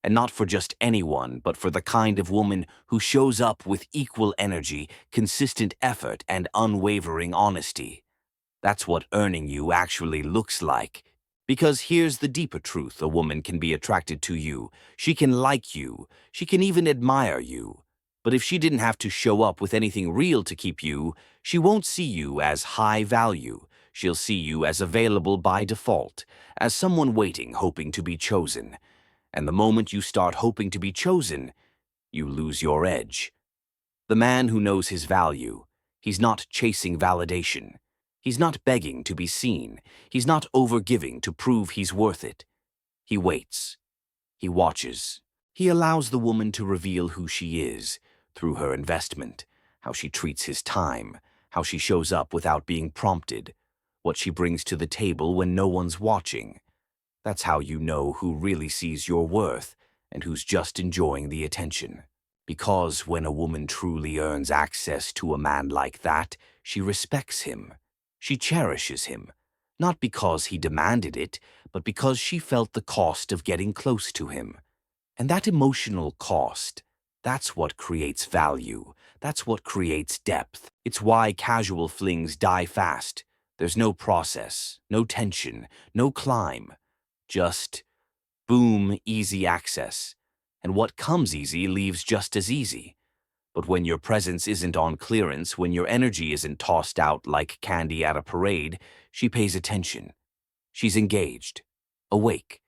And not for just anyone, but for the kind of woman who shows up with equal energy, consistent effort, and unwavering honesty. That's what earning you actually looks like. Because here's the deeper truth: a woman can be attracted to you. She can like you. She can even admire you. But if she didn't have to show up with anything real to keep you, she won't see you as high value. She'll see you as available by default, as someone waiting, hoping to be chosen. And the moment you start hoping to be chosen, you lose your edge. The man who knows his value, he's not chasing validation. He's not begging to be seen. He's not overgiving to prove he's worth it. He waits. He watches. He allows the woman to reveal who she is through her investment, how she treats his time, how she shows up without being prompted, what she brings to the table when no one's watching. That's how you know who really sees your worth and who's just enjoying the attention. Because when a woman truly earns access to a man like that, she respects him. She cherishes him, not because he demanded it, but because she felt the cost of getting close to him. And that emotional cost, that's what creates value. That's what creates depth. It's why casual flings die fast. There's no process, no tension, no climb. Just boom, easy access. And what comes easy leaves just as easy. But when your presence isn't on clearance, when your energy isn't tossed out like candy at a parade, she pays attention. She's engaged, awake.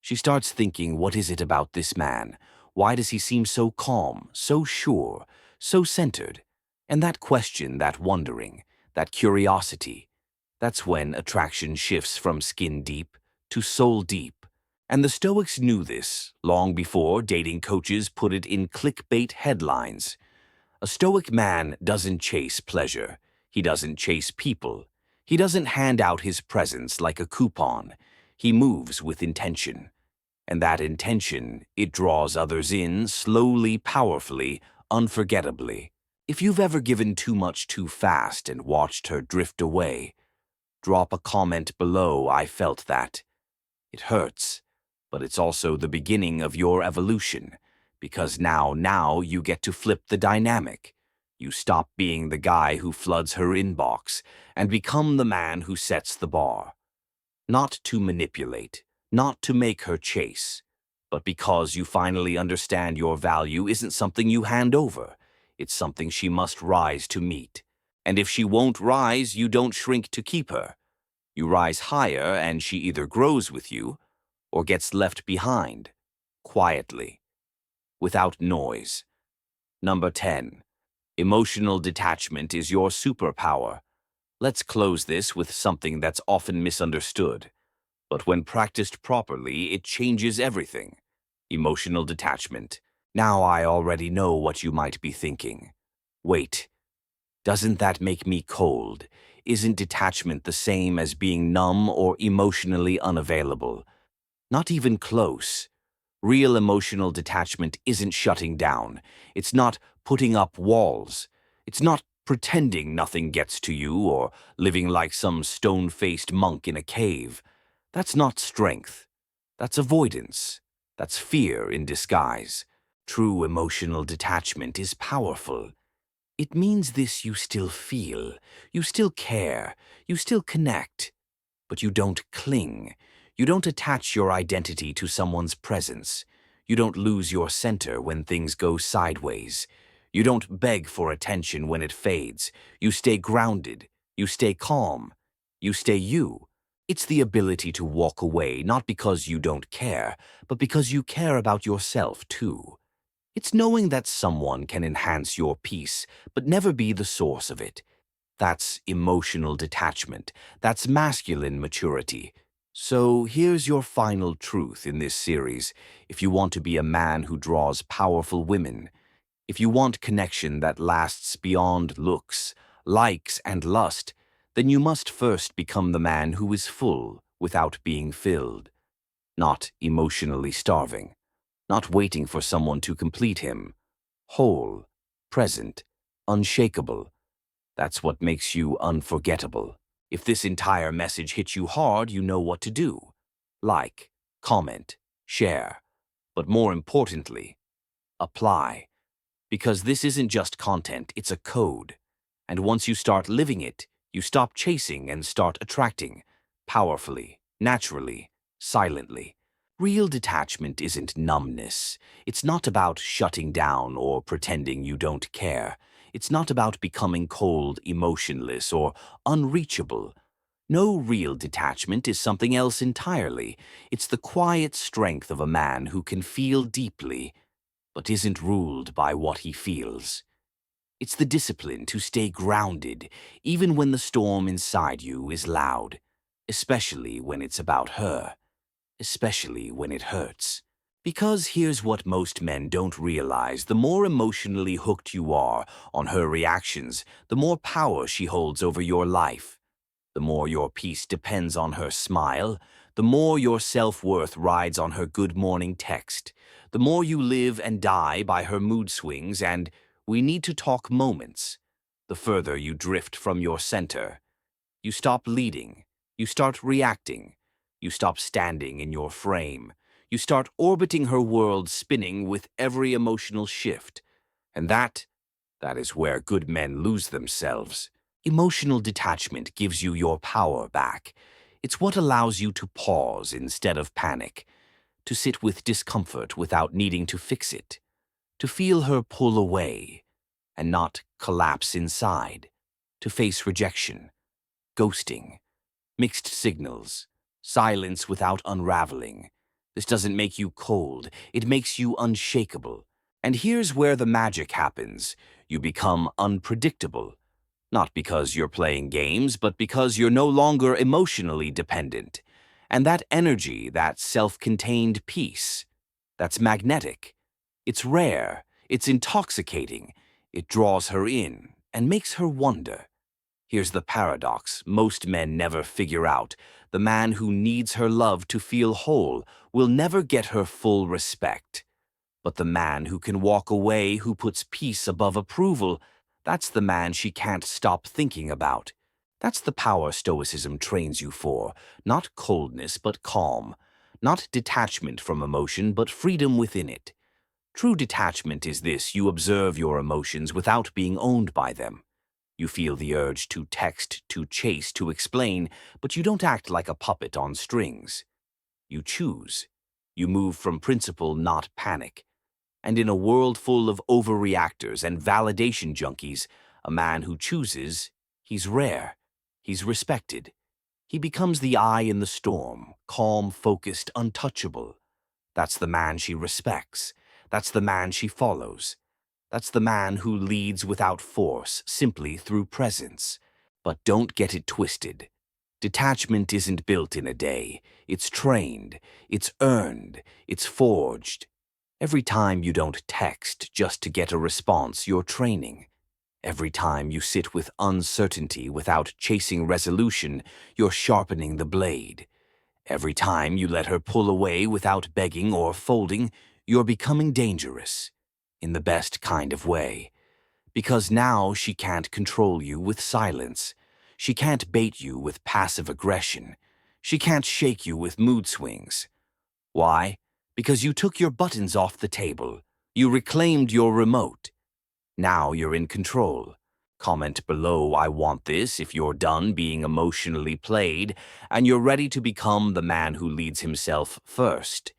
She starts thinking, what is it about this man? Why does he seem so calm, so sure, so centered? And that question, that wondering, that curiosity, that's when attraction shifts from skin deep to soul deep. And the Stoics knew this long before dating coaches put it in clickbait headlines. A Stoic man doesn't chase pleasure. He doesn't chase people. He doesn't hand out his presence like a coupon. He moves with intention. And that intention, it draws others in slowly, powerfully, unforgettably. If you've ever given too much too fast and watched her drift away, drop a comment below. I felt that. It hurts, but it's also the beginning of your evolution. Because now you get to flip the dynamic. You stop being the guy who floods her inbox and become the man who sets the bar. Not to manipulate, not to make her chase, but because you finally understand your value isn't something you hand over. It's something she must rise to meet. And if she won't rise, you don't shrink to keep her. You rise higher and she either grows with you or gets left behind, quietly, without noise. Number 10. Emotional detachment is your superpower. Let's close this with something that's often misunderstood. But when practiced properly, it changes everything. Emotional detachment. Now I already know what you might be thinking. Wait, doesn't that make me cold? Isn't detachment the same as being numb or emotionally unavailable? Not even close. Real emotional detachment isn't shutting down. It's not putting up walls. It's not pretending nothing gets to you or living like some stone-faced monk in a cave. That's not strength. That's avoidance. That's fear in disguise. True emotional detachment is powerful. It means this: you still feel, you still care, you still connect, but you don't cling. You don't attach your identity to someone's presence. You don't lose your center when things go sideways. You don't beg for attention when it fades. You stay grounded. You stay calm. You stay you. It's the ability to walk away, not because you don't care, but because you care about yourself too. It's knowing that someone can enhance your peace, but never be the source of it. That's emotional detachment. That's masculine maturity. So here's your final truth in this series. If you want to be a man who draws powerful women, if you want connection that lasts beyond looks, likes, and lust, then you must first become the man who is full without being filled. not emotionally starving, not waiting for someone to complete him. Whole, present, unshakable. That's what makes you unforgettable. If this entire message hits you hard, you know what to do. Like, comment, share, but more importantly, apply. Because this isn't just content, it's a code. And once you start living it, you stop chasing and start attracting. Powerfully, naturally, silently. Real detachment isn't numbness. It's not about shutting down or pretending you don't care. It's not about becoming cold, emotionless, or unreachable. No, real detachment is something else entirely. It's the quiet strength of a man who can feel deeply, but isn't ruled by what he feels. It's the discipline to stay grounded, even when the storm inside you is loud, especially when it's about her, especially when it hurts. Because here's what most men don't realize: the more emotionally hooked you are on her reactions, the more power she holds over your life. The more your peace depends on her smile, the more your self-worth rides on her good morning text, the more you live and die by her mood swings and "we need to talk" moments, the further you drift from your center. You stop leading, you start reacting, you stop standing in your frame, you start orbiting her world, spinning with every emotional shift. And that is where good men lose themselves. Emotional detachment gives you your power back. It's what allows you to pause instead of panic, to sit with discomfort without needing to fix it, to feel her pull away and not collapse inside, to face rejection, ghosting, mixed signals, silence without unraveling. This doesn't make you cold, it makes you unshakable. And here's where the magic happens. You become unpredictable. Not because you're playing games, but because you're no longer emotionally dependent. And that energy, that self-contained peace, that's magnetic. It's rare, it's intoxicating. It draws her in and makes her wonder. Here's the paradox most men never figure out. The man who needs her love to feel whole will never get her full respect. But the man who can walk away, who puts peace above approval, that's the man she can't stop thinking about. That's the power Stoicism trains you for. Not coldness, but calm. Not detachment from emotion, but freedom within it. True detachment is this: you observe your emotions without being owned by them. You feel the urge to text, to chase, to explain, but you don't act like a puppet on strings. You choose. You move from principle, not panic. And in a world full of overreactors and validation junkies, a man who chooses, he's rare, he's respected. He becomes the eye in the storm, calm, focused, untouchable. That's the man she respects. That's the man she follows. That's the man who leads without force, simply through presence. But don't get it twisted. Detachment isn't built in a day. It's trained, it's earned, it's forged. Every time you don't text just to get a response, you're training. Every time you sit with uncertainty without chasing resolution, you're sharpening the blade. Every time you let her pull away without begging or folding, you're becoming dangerous. In the best kind of way. Because now she can't control you with silence. She can't bait you with passive aggression. She can't shake you with mood swings. Why? Because you took your buttons off the table. You reclaimed your remote. Now you're in control. Comment below "I want this" if you're done being emotionally played and you're ready to become the man who leads himself first.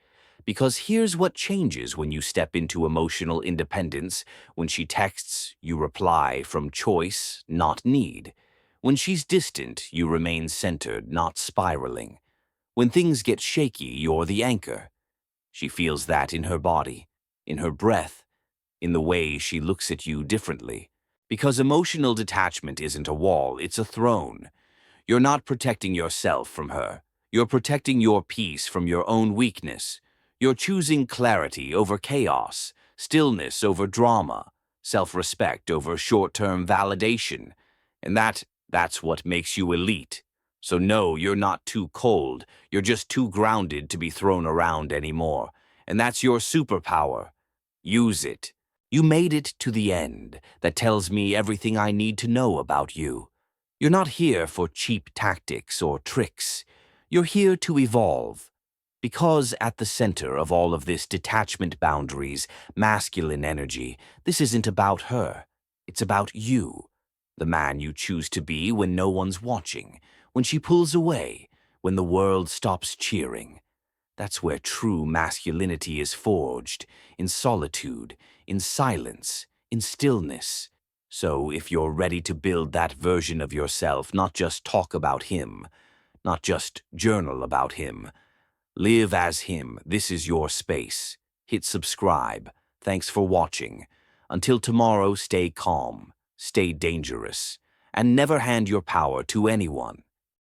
Because here's what changes when you step into emotional independence. When she texts, you reply from choice, not need. When she's distant, you remain centered, not spiraling. When things get shaky, you're the anchor. She feels that in her body, in her breath, in the way she looks at you differently. Because emotional detachment isn't a wall, it's a throne. You're not protecting yourself from her. You're protecting your peace from your own weakness. You're choosing clarity over chaos, stillness over drama, self-respect over short-term validation. And that's what makes you elite. So no, you're not too cold. You're just too grounded to be thrown around anymore. And that's your superpower. Use it. You made it to the end. That tells me everything I need to know about you. You're not here for cheap tactics or tricks. You're here to evolve. Because at the center of all of this detachment boundaries, masculine energy, this isn't about her. It's about you. The man you choose to be when no one's watching, when she pulls away, when the world stops cheering. That's where true masculinity is forged, in solitude, in silence, in stillness. So if you're ready to build that version of yourself, not just talk about him, not just journal about him, live as him, this is your space. Hit subscribe. Thanks for watching. Until tomorrow, stay calm, stay dangerous, and never hand your power to anyone.